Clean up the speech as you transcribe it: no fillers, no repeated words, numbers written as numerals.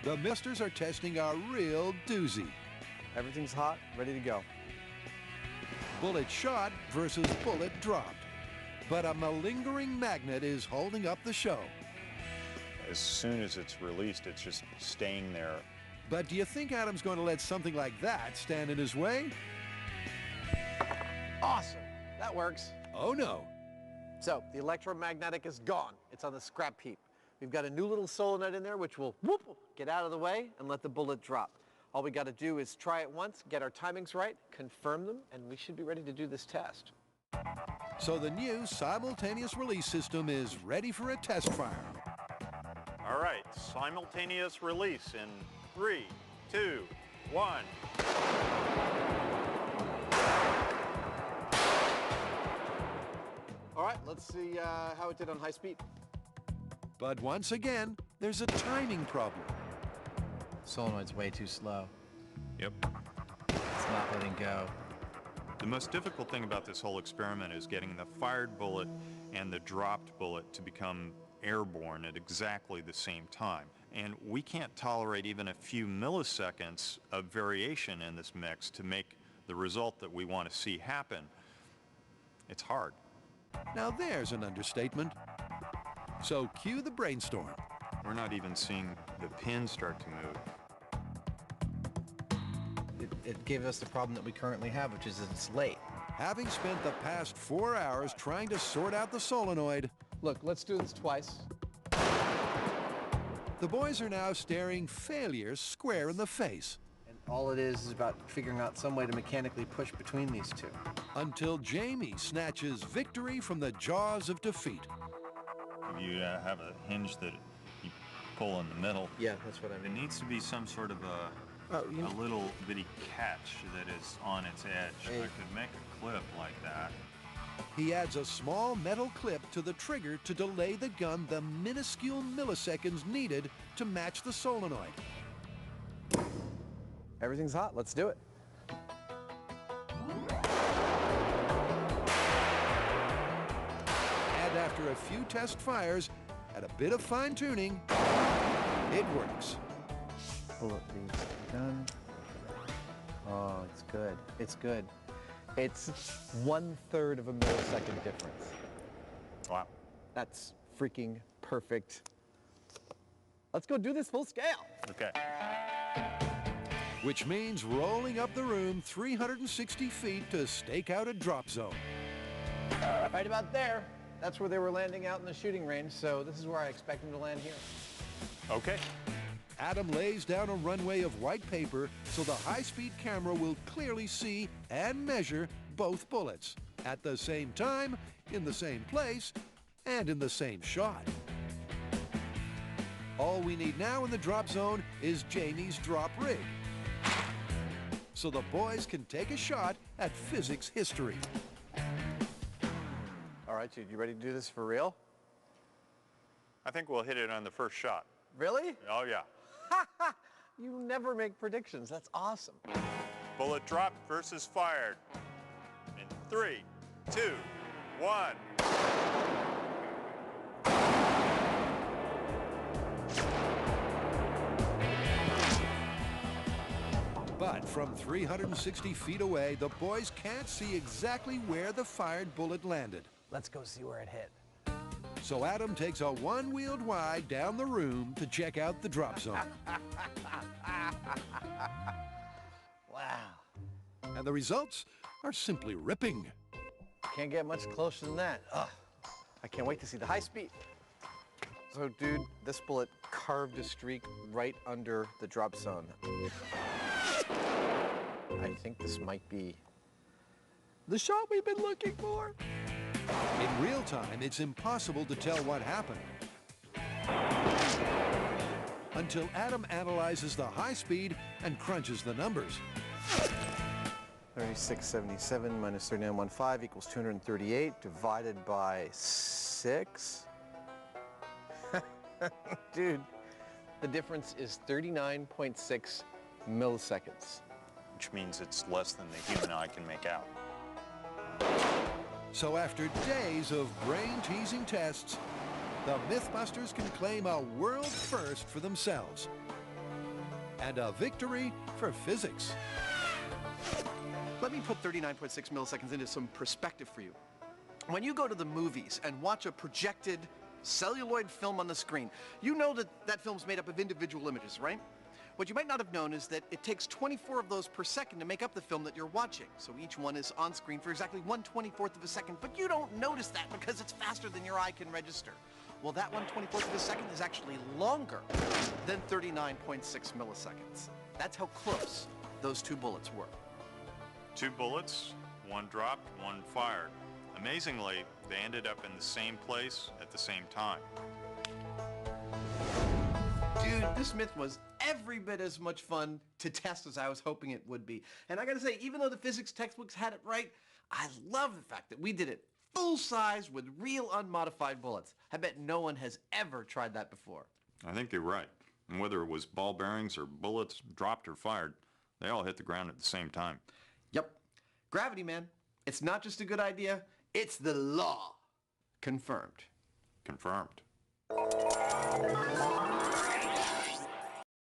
The Mythbusters are testing a real doozy. Everything's hot, ready to go. Bullet shot versus bullet dropped. But a malingering magnet is holding up the show. As soon as it's released, it's just staying there. But do you think Adam's going to let something like that stand in his way? Awesome, that works. Oh no. So the electromagnetic is gone. It's on the scrap heap. We've got a new little solenoid in there which will whoop, get out of the way and let the bullet drop. All we got to do is try it once, get our timings right, confirm them, and we should be ready to do this test. So the new simultaneous release system is ready for a test fire. All right, simultaneous release in 3, 2, 1. All right, let's see how it did on high speed. But once again, there's a timing problem. Solenoid's way too slow. Yep. It's not letting go. The most difficult thing about this whole experiment is getting the fired bullet and the dropped bullet to become airborne at exactly the same time. And we can't tolerate even a few milliseconds of variation in this mix to make the result that we want to see happen. It's hard. Now there's an understatement. So cue the brainstorm. We're not even seeing the pin start to move. It gave us the problem that we currently have, which is that it's late. Having spent the past 4 hours trying to sort out the solenoid, Look, let's do this twice. the boys are now staring failure square in the face. And all it is about figuring out some way to mechanically push between these two. Until Jamie snatches victory from the jaws of defeat. You have a hinge that you pull in the middle. Yeah, that's what I There mean. needs to be some sort of a little bitty catch that is on its edge. Hey. I could make a clip like that. He adds a small metal clip to the trigger to delay the gun the minuscule milliseconds needed to match the solenoid. Everything's hot, let's do it. And after a few test fires and a bit of fine-tuning, it works. Bullet bead done. Oh, it's good. It's good. It's 1/3 of a millisecond difference. Wow. That's freaking perfect. Let's go do this full scale. Okay. Which means rolling up the room 360 feet to stake out a drop zone. Right about there. That's where they were landing out in the shooting range, so this is where I expect them to land here. Okay. Adam lays down a runway of white paper so the high-speed camera will clearly see and measure both bullets at the same time, in the same place, and in the same shot. All we need now in the drop zone is Jamie's drop rig, so the boys can take a shot at physics history. All right, dude, you ready to do this for real? I think we'll hit it on the first shot. Really? Oh, yeah. You never make predictions. That's awesome. Bullet dropped versus fired. In 3, 2, 1. But from 360 feet away, the boys can't see exactly where the fired bullet landed. Let's go see where it hit. So Adam takes a one-wheeled ride down the room to check out the drop zone. Wow. And the results are simply ripping. Can't get much closer than that. Ugh. I can't wait to see the high speed. So, dude, this bullet carved a streak right under the drop zone. I think this might be the shot we've been looking for. In real time, it's impossible to tell what happened. Until Adam analyzes the high speed and crunches the numbers. 3677 minus 3915 equals 238 divided by 6. Dude, the difference is 39.6 milliseconds. Which means it's less than the human eye can make out. So after days of brain-teasing tests, the Mythbusters can claim a world first for themselves. and a victory for physics. Let me put 39.6 milliseconds into some perspective for you. When you go to the movies and watch a projected celluloid film on the screen, you know that that film's made up of individual images, right? What you might not have known is that it takes 24 of those per second to make up the film that you're watching. So each one is on screen for exactly 1/24 of a second, but you don't notice that because it's faster than your eye can register. Well, that 1/24 of a second is actually longer than 39.6 milliseconds. That's how close those two bullets were. 2 bullets, one dropped, one fired. Amazingly, they ended up in the same place at the same time. Dude, this myth was every bit as much fun to test as I was hoping it would be. And I gotta say, even though the physics textbooks had it right, I love the fact that we did it full size with real unmodified bullets. I bet no one has ever tried that before. I think you're right. And whether it was ball bearings or bullets dropped or fired, they all hit the ground at the same time. Yep. Gravity, man. It's not just a good idea, it's the law. Confirmed. Confirmed.